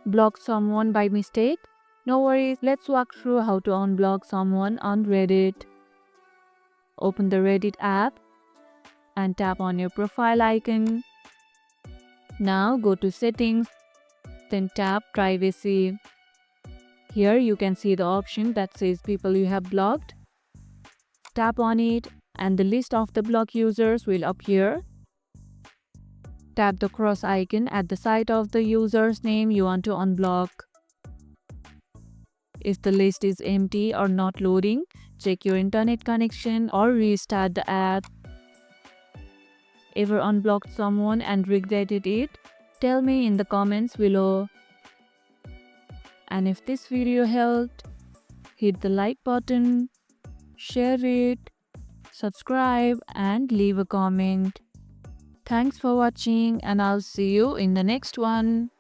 blocked someone by mistake? No worries, let's walk through how to unblock someone on Reddit. Open the Reddit app and tap on your profile icon. Now go to settings, then tap privacy. Here you can see the option that says people you have blocked. Tap on it and the list of the block users will appear. Tap the cross icon at the side of the user's name you want to unblock. If the list is empty or not loading, check your internet connection or restart the app. Ever unblocked someone and regretted it? Tell me in the comments below. And if this video helped, hit the like button, share it, subscribe and leave a comment. Thanks for watching and I'll see you in the next one.